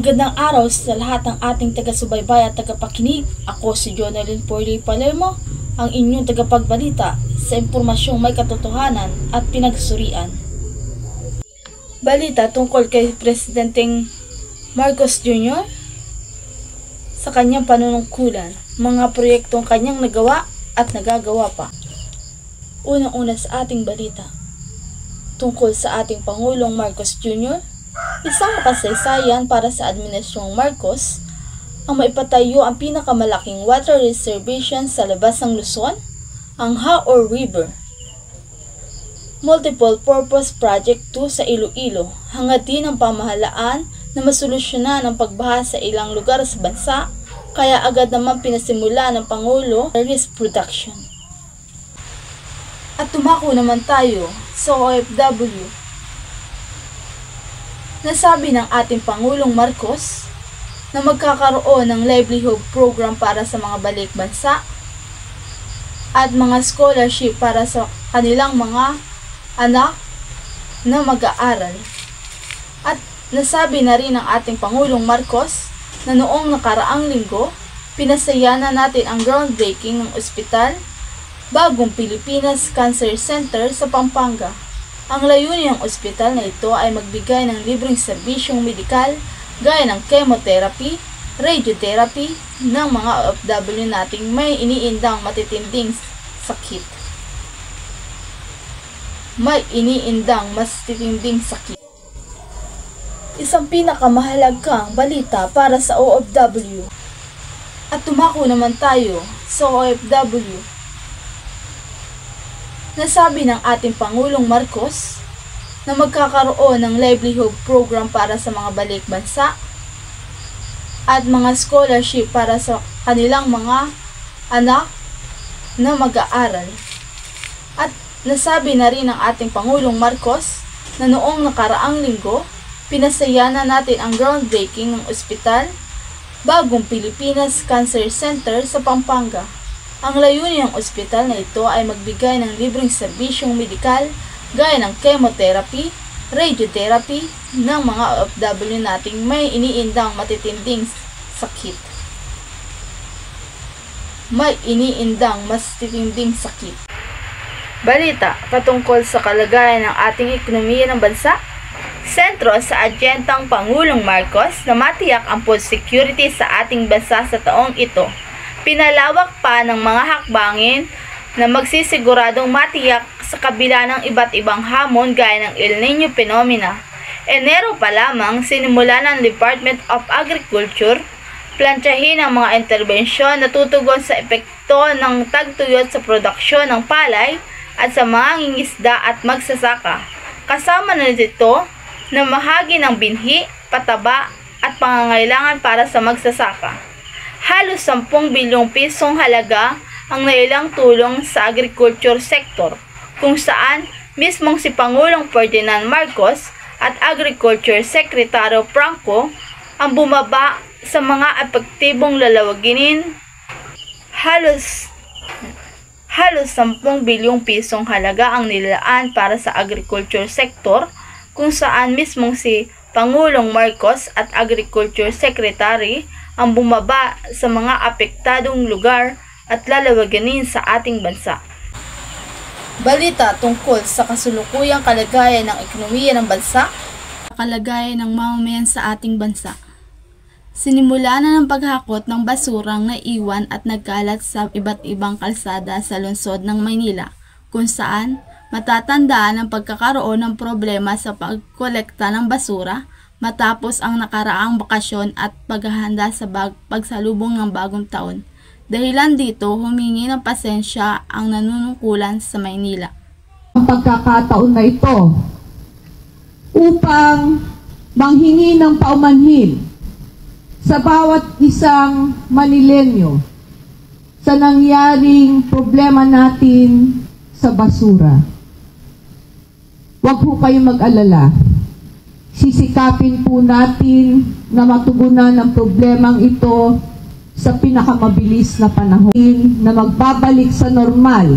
Magandang araw sa lahat ng ating taga-subaybay at tagapakinig. Ako si Jonalyn Porley Palermo, ang inyong tagapagbalita sa impormasyong may katotohanan at pinagsurian. Balita tungkol kay Presidenteng Marcos Jr. sa kanyang panunungkulan, mga proyektong kanyang nagawa at nagagawa pa. Unang-una sa ating balita, tungkol sa ating Pangulong Marcos Jr., isang makasaysayan para sa Administrasyong Marcos ang maipatayo ang pinakamalaking water reservation sa labas ng Luzon, ang Haor River. Multiple Purpose Project 2 sa Iloilo, hangad din ang pamahalaan na masolusyonan ang pagbaha sa ilang lugar sa bansa, kaya agad naman pinasimula ng Pangulo ang risk production. At tumako naman tayo sa OFW. Nasabi ng ating Pangulong Marcos na magkakaroon ng livelihood program para sa mga balik bansa at mga scholarship para sa kanilang mga anak na mag-aaral. At nasabi na rin ng ating Pangulong Marcos na noong nakaraang linggo, pinasaya na natin ang groundbreaking ng ospital Bagong Pilipinas Cancer Center sa Pampanga. Ang layunin ng ospital na ito ay magbigay ng libreng serbisyong medikal gaya ng chemotherapy, radiotherapy ng mga OFW nating may iniindang matitinding sakit. Isang pinakamahalagang balita para sa OFW. At tumako naman tayo sa OFW. Nasabi ng ating Pangulong Marcos na magkakaroon ng livelihood program para sa mga balik bansa at mga scholarship para sa kanilang mga anak na mag-aaral. At nasabi na rin ng ating Pangulong Marcos na noong nakaraang linggo, pinasaya na natin ang groundbreaking ng ospital Bagong Pilipinas Cancer Center sa Pampanga. Ang layunin ng ospital na ito ay magbigay ng libreng serbisyong medikal gaya ng chemotherapy, radiotherapy ng mga OFW nating may iniindang matitinding sakit. Balita patungkol sa kalagayan ng ating ekonomiya ng bansa. Sentro sa agendang Pangulong Marcos na matiyak ang food security sa ating bansa sa taong ito. Pinalawak pa ng mga hakbangin na magsisiguradong matiyak sa kabila ng iba't ibang hamon gaya ng El Niño phenomena. Enero pa lamang sinimula ng Department of Agriculture plantsahin ang mga interbensyon na tutugon sa epekto ng tagtuyot sa produksyon ng palay at sa mga ngingisda at magsasaka. Kasama na dito na mahagi ng binhi, pataba at pangangailangan para sa magsasaka. Halos 10 bilyong pisong halaga ang nailang tulong sa agriculture sector, kung saan mismong si Pangulong Ferdinand Marcos at Agriculture Secretary Franco ang bumaba sa mga epektibong lalawaginin. Halos 10 bilyong pisong halaga ang nilaan para sa agriculture sector, kung saan mismong si Pangulong Marcos at Agriculture Secretary ang bumaba sa mga apektadong lugar at lalawaganin sa ating bansa. Balita tungkol sa kasulukuyang kalagayan ng ekonomiya ng bansa, kalagayan ng mamamayan sa ating bansa. Sinimula na ng paghakot ng basurang naiwan at nagkalat sa iba't ibang kalsada sa lungsod ng Maynila, kung saan matatandaan ang pagkakaroon ng problema sa pagkolekta ng basura matapos ang nakaraang bakasyon at paghahanda sa pagsalubong ng bagong taon. Dahilan dito, humingi ng pasensya ang nanunungkulan sa Maynila. Ang pagkakataon na ito upang manghingi ng paumanhin sa bawat isang Manilenyo sa nangyaring problema natin sa basura. Huwag po kayong mag-alala. Sisikapin po natin na matugunan ang problemang ito sa pinakamabilis na panahon na magbabalik sa normal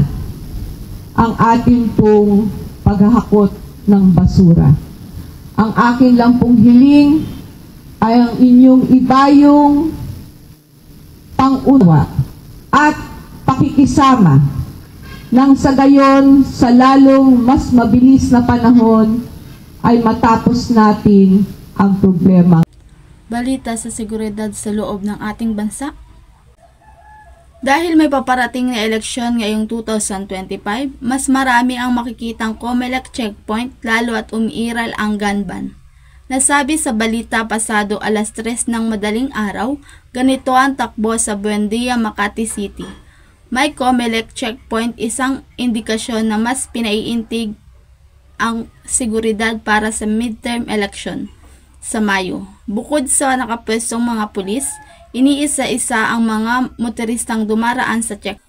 ang ating pong paghahakot ng basura. Ang akin lang pong hiling ay ang inyong ibayong pang-unawa at pakikisama nang sa gayon sa lalong mas mabilis na panahon ay matapos natin ang problema. Balita sa seguridad sa loob ng ating bansa. Dahil may paparating na eleksyon ngayong 2025, mas marami ang makikitang COMELEC checkpoint lalo at umiiral ang gun ban. Nasabi sa balita pasado 3:00 ng madaling araw, ganito ang takbo sa Buendia, Makati City. May COMELEC checkpoint, isang indikasyon na mas pinaiintig ang seguridad para sa midterm election sa Mayo. Bukod sa nakapwestong mga pulis, iniisa-isa ang mga motoristang dumaraan sa check.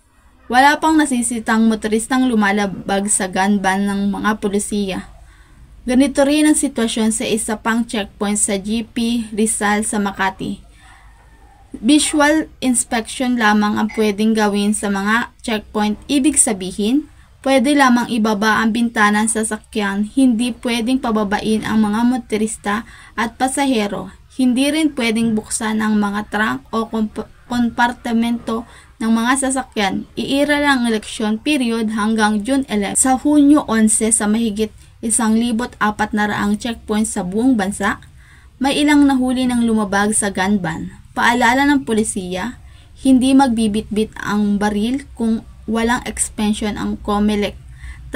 Wala pang nasisitang motoristang lumalabag sa gun ban ng mga pulisiya. Ganito rin ang sitwasyon sa isa pang checkpoint sa GP Rizal sa Makati. Visual inspection lamang ang pwedeng gawin sa mga checkpoint. Ibig sabihin, pwede lamang ibaba ang bintana sa sasakyan, hindi pwedeng pababain ang mga motorista at pasahero. Hindi rin pwedeng buksan ang mga trunk o kompartimento ng mga sasakyan. Iira lang ang election period hanggang June 11. Sa Hunyo 11 sa mahigit 1,400 checkpoint sa buong bansa, may ilang nahuli ng lumabag sa gun ban. Paalala ng pulisiya, hindi magbibitbit ang baril kung walang expansion ang COMELEC.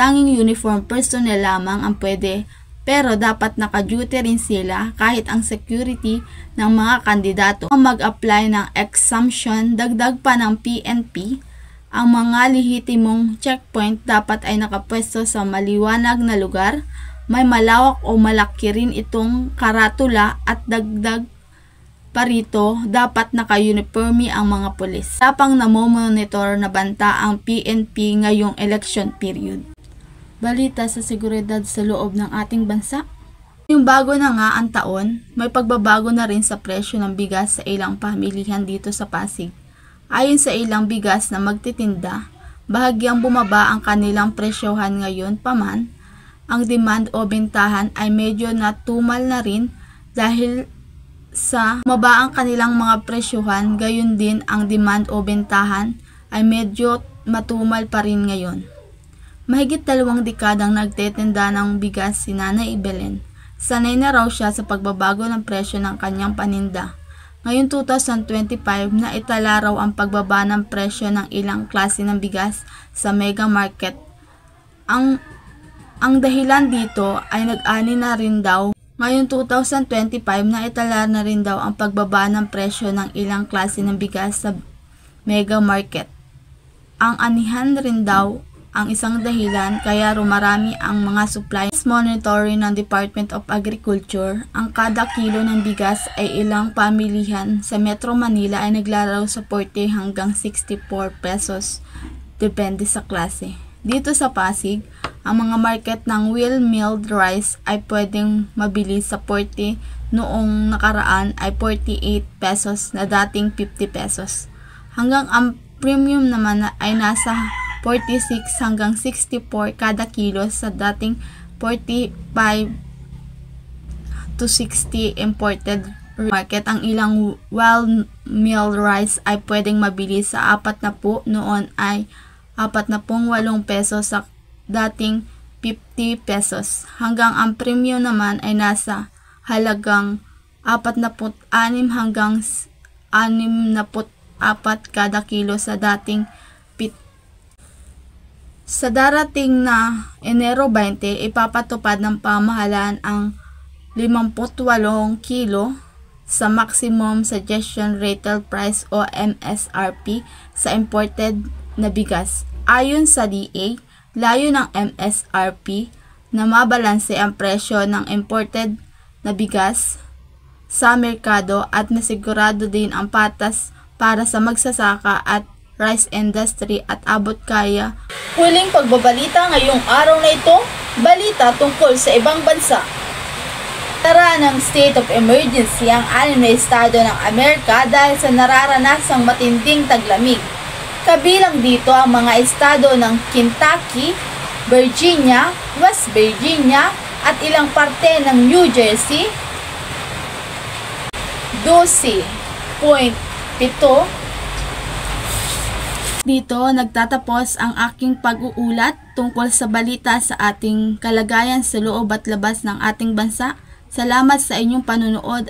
Tanging uniform personnel lamang ang pwede, pero dapat naka-duty rin sila kahit ang security ng mga kandidato. Mag-apply ng exemption, dagdag pa ng PNP, ang mga lehitimong checkpoint dapat ay nakapwesto sa maliwanag na lugar, may malawak o malaki rin itong karatula at dagdag parito, dapat naka-uniforme ang mga pulis. Tapang namomonitor na banta ang PNP ngayong election period. Balita sa seguridad sa loob ng ating bansa. Yung bago na nga ang taon, may pagbabago na rin sa presyo ng bigas sa ilang pamilihan dito sa Pasig. Ayon sa ilang bigas na magtitinda, bahagyang bumaba ang kanilang presyohan ngayon paman, ang demand o bentahan ay medyo natumal na rin dahil sa maba ang kanilang mga presyohan, gayon din ang demand o bentahan ay medyo matumal pa rin ngayon. Mahigit 2 dekadang nagtitinda ng bigas si Nanay Belen. Sanay na raw siya sa pagbabago ng presyo ng kanyang paninda. Ngayon 2025 na itala raw ang pagbaba ng presyo ng ilang klase ng bigas sa mega market. Ang dahilan dito ay nag-ani na rin daw. Ngayon 2025 na itala na rin daw ang pagbaba ng presyo ng ilang klase ng bigas sa mega market. Ang anihan rin daw ang isang dahilan kaya rumarami ang mga supply. Monitoring ng Department of Agriculture, ang kada kilo ng bigas ay ilang pamilihan sa Metro Manila ay naglaraw sa 40 hanggang 64 pesos depende sa klase. Dito sa Pasig, ang mga market ng wheel milled rice ay pwedeng mabili sa 40, noong nakaraan ay 48 pesos na dating 50 pesos. Hanggang ang premium naman ay nasa 46 hanggang 64 kada kilo sa dating 45 to 60 imported market. Ang ilang well milled rice ay pwedeng mabili sa 40, noon ay 48 pesos sa dating 50 pesos. Hanggang ang premium naman ay nasa halagang 46 hanggang 64 kada kilo sa dating 50. Sa darating na Enero 20, ipapatupad ng pamahalaan ang 58 kilo sa Maximum Suggestion Retail Price o MSRP sa imported na bigas. Ayon sa DA, layo ng MSRP na mabalanse ang presyo ng imported na bigas sa merkado at masigurado din ang patas para sa magsasaka at rice industry at abot kaya. Huling pagbabalita ngayong araw na ito, balita tungkol sa ibang bansa. Tara ng state of emergency ang 6 na estado ng Amerika dahil sa nararanasang matinding taglamig. Kabilang dito ang mga estado ng Kentucky, Virginia, West Virginia at ilang parte ng New Jersey, 12.7. Dito nagtatapos ang aking pag-uulat tungkol sa balita sa ating kalagayan sa loob at labas ng ating bansa. Salamat sa inyong panunood.